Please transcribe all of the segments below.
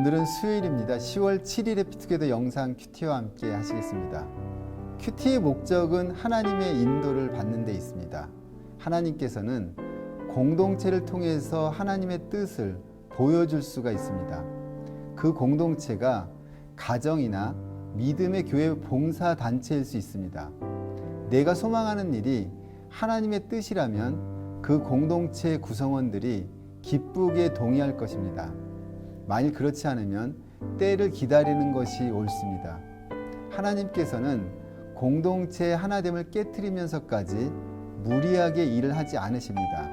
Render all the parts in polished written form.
오늘은 수요일입니다. 10월 7일에 피투게더 영상 큐티와 함께 하시겠습니다. 큐티의 목적은 하나님의 인도를 받는 데 있습니다. 하나님께서는 공동체를 통해서 하나님의 뜻을 보여줄 수가 있습니다. 그 공동체가 가정이나 믿음의 교회 봉사단체일 수 있습니다. 내가 소망하는 일이 하나님의 뜻이라면 그 공동체 구성원들이 기쁘게 동의할 것입니다. 만일 그렇지 않으면 때를 기다리는 것이 옳습니다. 하나님께서는 공동체의 하나됨을 깨트리면서까지 무리하게 일을 하지 않으십니다.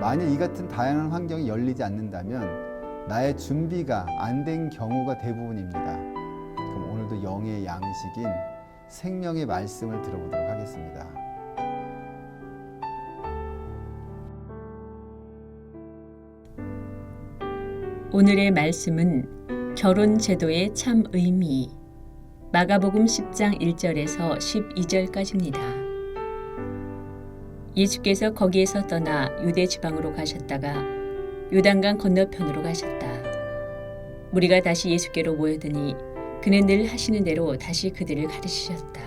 만일 이 같은 다양한 환경이 열리지 않는다면 나의 준비가 안 된 경우가 대부분입니다. 그럼 오늘도 영의 양식인 생명의 말씀을 들어보도록 하겠습니다. 오늘의 말씀은 결혼 제도의 참 의미, 마가복음 10장 1절에서 12절까지입니다. 예수께서 거기에서 떠나 유대 지방으로 가셨다가 요단강 건너편으로 가셨다. 무리가 다시 예수께로 모여드니 그는 늘 하시는 대로 다시 그들을 가르치셨다.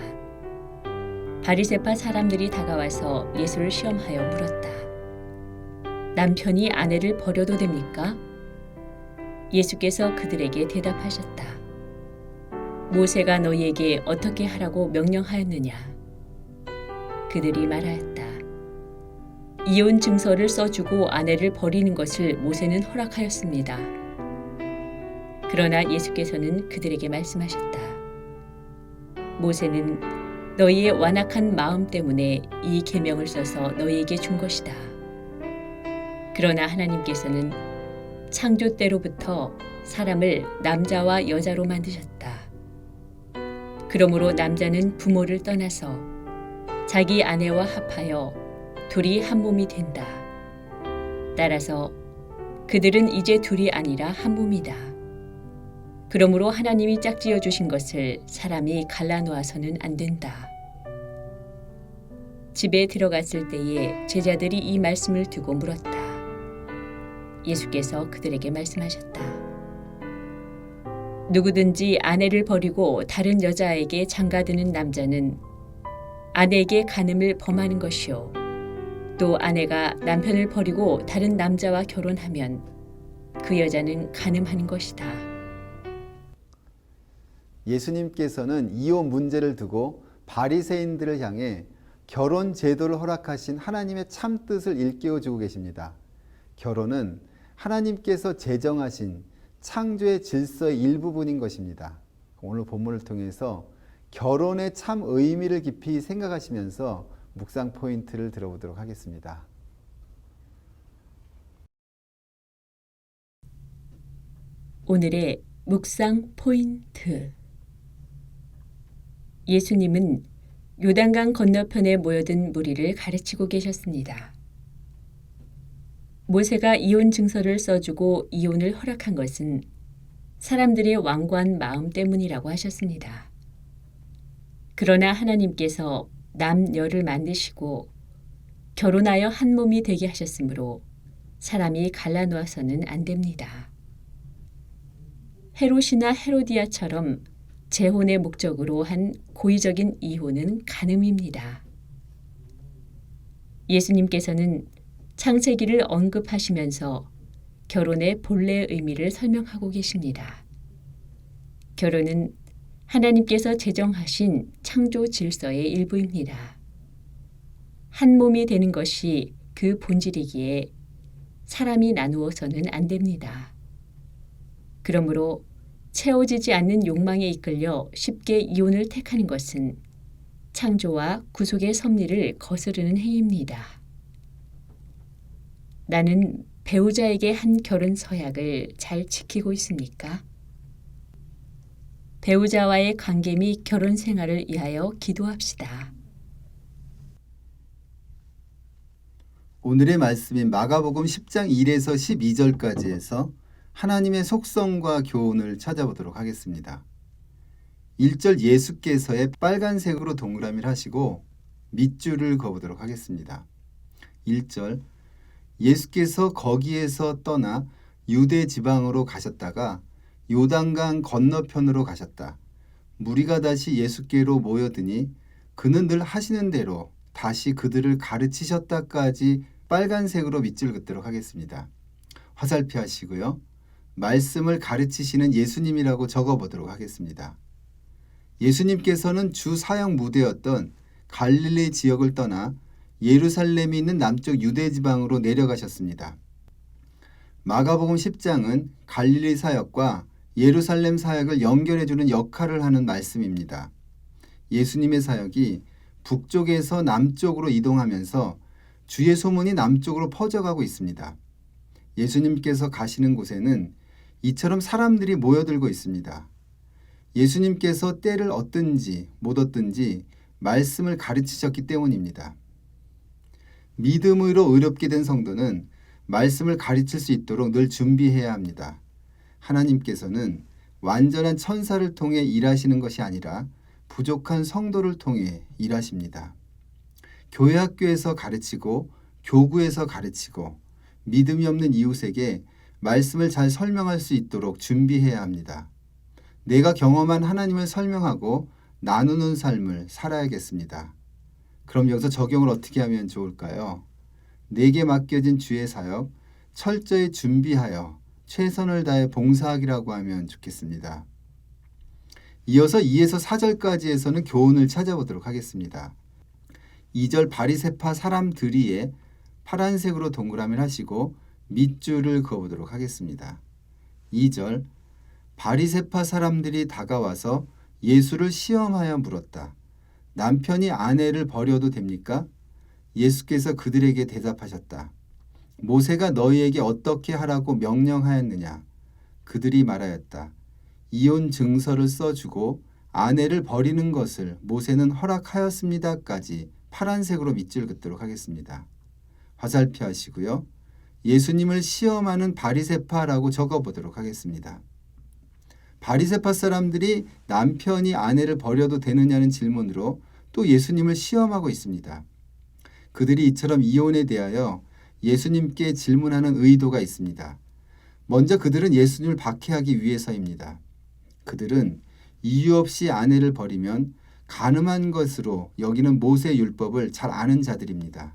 바리새파 사람들이 다가와서 예수를 시험하여 물었다. 남편이 아내를 버려도 됩니까? 예수께서 그들에게 대답하셨다. 모세가 너희에게 어떻게 하라고 명령하였느냐? 그들이 말하였다. 이혼 증서를 써주고 아내를 버리는 것을 모세는 허락하였습니다. 그러나 예수께서는 그들에게 말씀하셨다. 모세는 너희의 완악한 마음 때문에 이 계명을 써서 너희에게 준 것이다. 그러나 하나님께서는 창조 때로부터 사람을 남자와 여자로 만드셨다. 그러므로 남자는 부모를 떠나서 자기 아내와 합하여 둘이 한 몸이 된다. 따라서 그들은 이제 둘이 아니라 한 몸이다. 그러므로 하나님이 짝지어 주신 것을 사람이 갈라놓아서는 안 된다. 집에 들어갔을 때에 제자들이 이 말씀을 두고 물었다. 예수께서 그들에게 말씀하셨다. 누구든지 아내를 버리고 다른 여자에게 장가드는 남자는 아내에게 간음을 범하는 것이요. 또 아내가 남편을 버리고 다른 남자와 결혼하면 그 여자는 간음하는 것이다. 예수님께서는 이혼 문제를 두고 바리새인들을 향해 결혼 제도를 허락하신 하나님의 참 뜻을 일깨워주고 계십니다. 결혼은 하나님께서 제정하신 창조의 질서의 일부분인 것입니다. 오늘 본문을 통해서 결혼의 참 의미를 깊이 생각하시면서 묵상 포인트를 들어보도록 하겠습니다. 오늘의 묵상 포인트. 예수님은 요단강 건너편에 모여든 무리를 가르치고 계셨습니다. 모세가 이혼 증서를 써주고 이혼을 허락한 것은 사람들의 완고한 마음 때문이라고 하셨습니다. 그러나 하나님께서 남녀를 만드시고 결혼하여 한 몸이 되게 하셨으므로 사람이 갈라놓아서는 안 됩니다. 헤롯이나 헤로디아처럼 재혼의 목적으로 한 고의적인 이혼은 간음입니다. 예수님께서는 창세기를 언급하시면서 결혼의 본래 의미를 설명하고 계십니다. 결혼은 하나님께서 제정하신 창조 질서의 일부입니다. 한 몸이 되는 것이 그 본질이기에 사람이 나누어서는 안 됩니다. 그러므로 채워지지 않는 욕망에 이끌려 쉽게 이혼을 택하는 것은 창조와 구속의 섭리를 거스르는 행위입니다. 나는 배우자에게 한 결혼 서약을 잘 지키고 있습니까? 배우자와의 관계 및 결혼 생활을 위하여 기도합시다. 오늘의 말씀인 마가복음 10장 1에서 12절까지에서 하나님의 속성과 교훈을 찾아보도록 하겠습니다. 1절 예수께서의 빨간색으로 동그라미를 하시고 밑줄을 그어보도록 하겠습니다. 1절 예수께서 거기에서 떠나 유대 지방으로 가셨다가 요단강 건너편으로 가셨다. 무리가 다시 예수께로 모여드니 그는 늘 하시는 대로 다시 그들을 가르치셨다까지 빨간색으로 밑줄 긋도록 하겠습니다. 화살표 하시고요. 말씀을 가르치시는 예수님이라고 적어보도록 하겠습니다. 예수님께서는 주 사역 무대였던 갈릴리 지역을 떠나 예루살렘이 있는 남쪽 유대 지방으로 내려가셨습니다. 마가복음 10장은 갈릴리 사역과 예루살렘 사역을 연결해주는 역할을 하는 말씀입니다. 예수님의 사역이 북쪽에서 남쪽으로 이동하면서 주의 소문이 남쪽으로 퍼져가고 있습니다. 예수님께서 가시는 곳에는 이처럼 사람들이 모여들고 있습니다. 예수님께서 때를 얻든지 못 얻든지 말씀을 가르치셨기 때문입니다. 믿음으로 의롭게 된 성도는 말씀을 가르칠 수 있도록 늘 준비해야 합니다. 하나님께서는 완전한 천사를 통해 일하시는 것이 아니라 부족한 성도를 통해 일하십니다. 교회 학교에서 가르치고 교구에서 가르치고 믿음이 없는 이웃에게 말씀을 잘 설명할 수 있도록 준비해야 합니다. 내가 경험한 하나님을 설명하고 나누는 삶을 살아야겠습니다. 그럼 여기서 적용을 어떻게 하면 좋을까요? 내게 맡겨진 주의 사역 철저히 준비하여 최선을 다해 봉사하기라고 하면 좋겠습니다. 이어서 2에서 4절까지에서는 교훈을 찾아보도록 하겠습니다. 2절 바리새파 사람들이에 파란색으로 동그라미를 하시고 밑줄을 그어보도록 하겠습니다. 2절 바리새파 사람들이 다가와서 예수를 시험하여 물었다. 남편이 아내를 버려도 됩니까? 예수께서 그들에게 대답하셨다. 모세가 너희에게 어떻게 하라고 명령하였느냐? 그들이 말하였다. 이혼 증서를 써주고 아내를 버리는 것을 모세는 허락하였습니다까지 파란색으로 밑줄 긋도록 하겠습니다. 화살표 하시고요. 예수님을 시험하는 바리새파라고 적어보도록 하겠습니다. 바리새파 사람들이 남편이 아내를 버려도 되느냐는 질문으로 또 예수님을 시험하고 있습니다. 그들이 이처럼 이혼에 대하여 예수님께 질문하는 의도가 있습니다. 먼저 그들은 예수님을 박해하기 위해서입니다. 그들은 이유 없이 아내를 버리면 간음한 것으로 여기는 모세 율법을 잘 아는 자들입니다.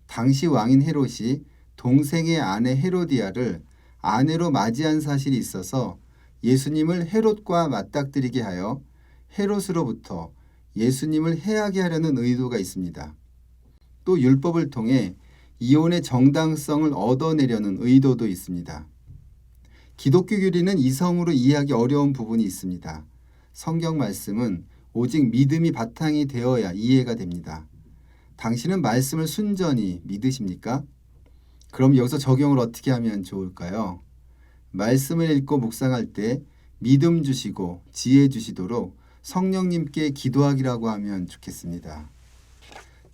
당시 왕인 헤롯이 동생의 아내 헤로디아를 아내로 맞이한 사실이 있어서 예수님을 헤롯과 맞닥뜨리게 하여 헤롯으로부터 예수님을 해하게 하려는 의도가 있습니다. 또 율법을 통해 이혼의 정당성을 얻어내려는 의도도 있습니다. 기독교 교리는 이성으로 이해하기 어려운 부분이 있습니다. 성경 말씀은 오직 믿음이 바탕이 되어야 이해가 됩니다. 당신은 말씀을 순전히 믿으십니까? 그럼 여기서 적용을 어떻게 하면 좋을까요? 말씀을 읽고 묵상할 때 믿음 주시고 지혜 주시도록 성령님께 기도하기라고 하면 좋겠습니다.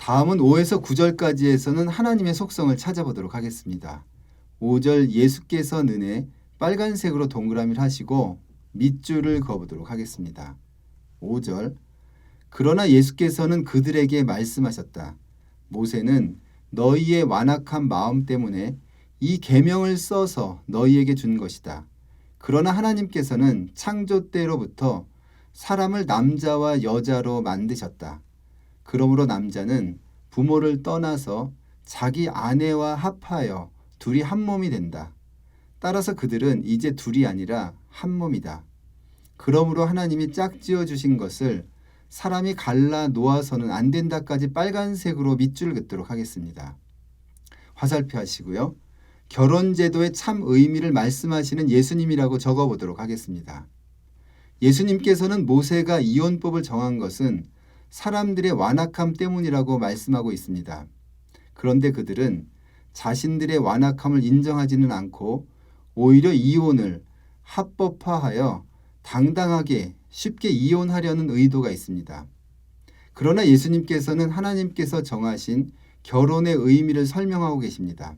다음은 5에서 9절까지에서는 하나님의 속성을 찾아보도록 하겠습니다. 5절 예수께서 는에 빨간색으로 동그라미를 하시고 밑줄을 그어보도록 하겠습니다. 5절 그러나 예수께서는 그들에게 말씀하셨다. 모세는 너희의 완악한 마음 때문에 이 계명을 써서 너희에게 준 것이다. 그러나 하나님께서는 창조 때로부터 사람을 남자와 여자로 만드셨다. 그러므로 남자는 부모를 떠나서 자기 아내와 합하여 둘이 한 몸이 된다. 따라서 그들은 이제 둘이 아니라 한 몸이다. 그러므로 하나님이 짝지어 주신 것을 사람이 갈라 놓아서는 안 된다까지 빨간색으로 밑줄 긋도록 하겠습니다. 화살표 하시고요. 결혼제도의 참 의미를 말씀하시는 예수님이라고 적어보도록 하겠습니다. 예수님께서는 모세가 이혼법을 정한 것은 사람들의 완악함 때문이라고 말씀하고 있습니다. 그런데 그들은 자신들의 완악함을 인정하지는 않고 오히려 이혼을 합법화하여 당당하게 쉽게 이혼하려는 의도가 있습니다. 그러나 예수님께서는 하나님께서 정하신 결혼의 의미를 설명하고 계십니다.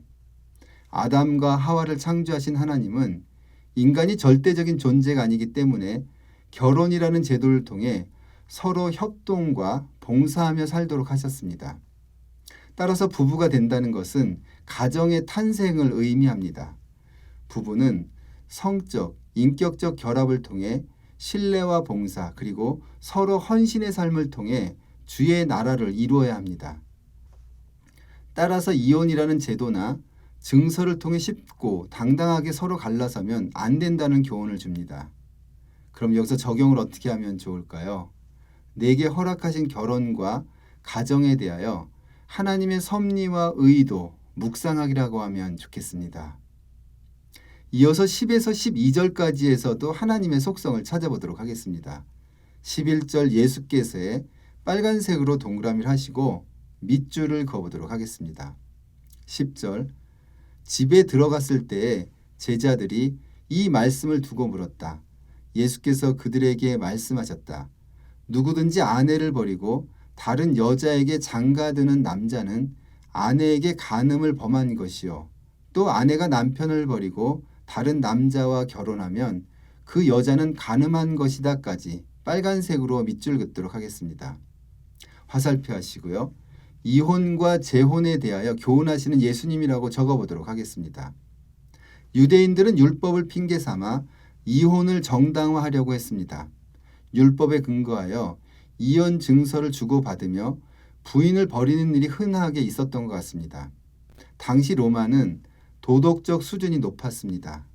아담과 하와를 창조하신 하나님은 인간이 절대적인 존재가 아니기 때문에 결혼이라는 제도를 통해 서로 협동과 봉사하며 살도록 하셨습니다. 따라서 부부가 된다는 것은 가정의 탄생을 의미합니다. 부부는 성적, 인격적 결합을 통해 신뢰와 봉사 그리고 서로 헌신의 삶을 통해 주의 나라를 이루어야 합니다. 따라서 이혼이라는 제도나 증서를 통해 쉽고 당당하게 서로 갈라서면 안 된다는 교훈을 줍니다. 그럼 여기서 적용을 어떻게 하면 좋을까요? 내게 허락하신 결혼과 가정에 대하여 하나님의 섭리와 의도 묵상하기라고 하면 좋겠습니다. 이어서 10에서 12절까지에서도 하나님의 속성을 찾아보도록 하겠습니다. 11절 예수께서의 빨간색으로 동그라미를 하시고 밑줄을 그어보도록 하겠습니다. 10절 집에 들어갔을 때에 제자들이 이 말씀을 두고 물었다. 예수께서 그들에게 말씀하셨다. 누구든지 아내를 버리고 다른 여자에게 장가드는 남자는 아내에게 간음을 범한 것이요. 또 아내가 남편을 버리고 다른 남자와 결혼하면 그 여자는 간음한 것이다까지 빨간색으로 밑줄 긋도록 하겠습니다. 화살표 하시고요. 이혼과 재혼에 대하여 교훈하시는 예수님이라고 적어보도록 하겠습니다. 유대인들은 율법을 핑계 삼아 이혼을 정당화하려고 했습니다. 율법에 근거하여 이혼 증서를 주고받으며 부인을 버리는 일이 흔하게 있었던 것 같습니다. 당시 로마는 도덕적 수준이 높았습니다.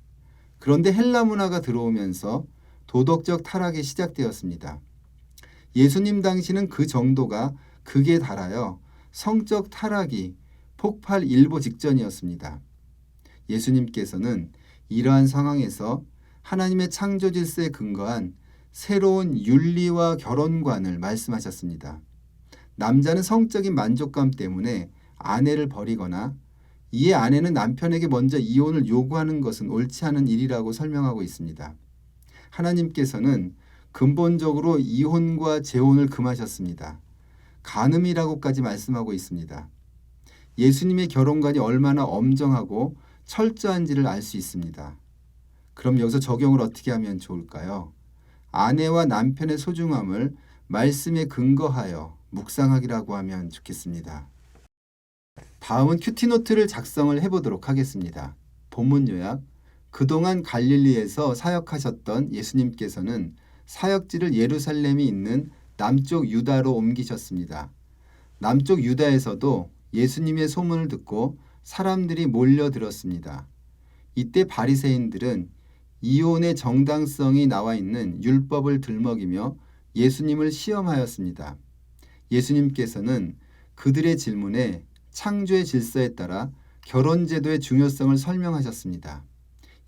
그런데 헬라 문화가 들어오면서 도덕적 타락이 시작되었습니다. 예수님 당시는 그 정도가 극에 달하여 성적 타락이 폭발 일보 직전이었습니다. 예수님께서는 이러한 상황에서 하나님의 창조 질서에 근거한 새로운 윤리와 결혼관을 말씀하셨습니다. 남자는 성적인 만족감 때문에 아내를 버리거나 이에 아내는 남편에게 먼저 이혼을 요구하는 것은 옳지 않은 일이라고 설명하고 있습니다. 하나님께서는 근본적으로 이혼과 재혼을 금하셨습니다. 간음이라고까지 말씀하고 있습니다. 예수님의 결혼관이 얼마나 엄정하고 철저한지를 알 수 있습니다. 그럼 여기서 적용을 어떻게 하면 좋을까요? 아내와 남편의 소중함을 말씀에 근거하여 묵상하기라고 하면 좋겠습니다. 다음은 큐티노트를 작성을 해보도록 하겠습니다. 본문 요약. 그동안 갈릴리에서 사역하셨던 예수님께서는 사역지를 예루살렘이 있는 남쪽 유다로 옮기셨습니다. 남쪽 유다에서도 예수님의 소문을 듣고 사람들이 몰려들었습니다. 이때 바리새인들은 이혼의 정당성이 나와 있는 율법을 들먹이며 예수님을 시험하였습니다. 예수님께서는 그들의 질문에 창조의 질서에 따라 결혼제도의 중요성을 설명하셨습니다.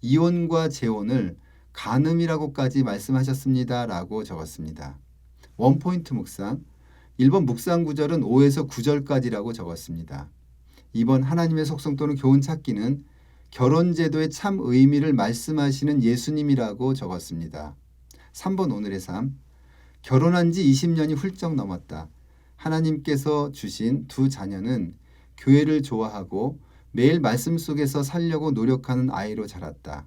이혼과 재혼을 간음이라고까지 말씀하셨습니다. 라고 적었습니다. 원포인트 묵상. 1번 묵상 구절은 5에서 9절까지라고 적었습니다. 2번 하나님의 속성 또는 교훈 찾기는 결혼제도의 참 의미를 말씀하시는 예수님이라고 적었습니다. 3번 오늘의 삶. 결혼한 지 20년이 훌쩍 넘었다. 하나님께서 주신 두 자녀는 교회를 좋아하고 매일 말씀 속에서 살려고 노력하는 아이로 자랐다.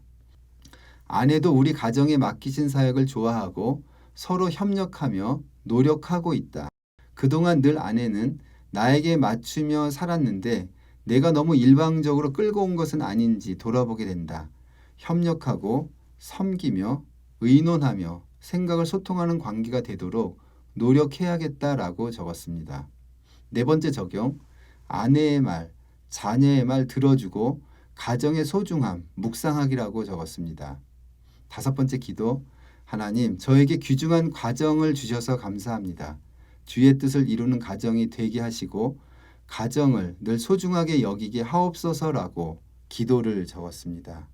아내도 우리 가정에 맡기신 사역을 좋아하고 서로 협력하며 노력하고 있다. 그동안 늘 아내는 나에게 맞추며 살았는데 내가 너무 일방적으로 끌고 온 것은 아닌지 돌아보게 된다. 협력하고 섬기며 의논하며 생각을 소통하는 관계가 되도록 노력해야겠다라고 적었습니다. 네 번째 적용. 아내의 말, 자녀의 말 들어주고 가정의 소중함, 묵상하기라고 적었습니다. 다섯 번째 기도. 하나님, 저에게 귀중한 가정을 주셔서 감사합니다. 주의 뜻을 이루는 가정이 되게 하시고 가정을 늘 소중하게 여기게 하옵소서라고 기도를 적었습니다.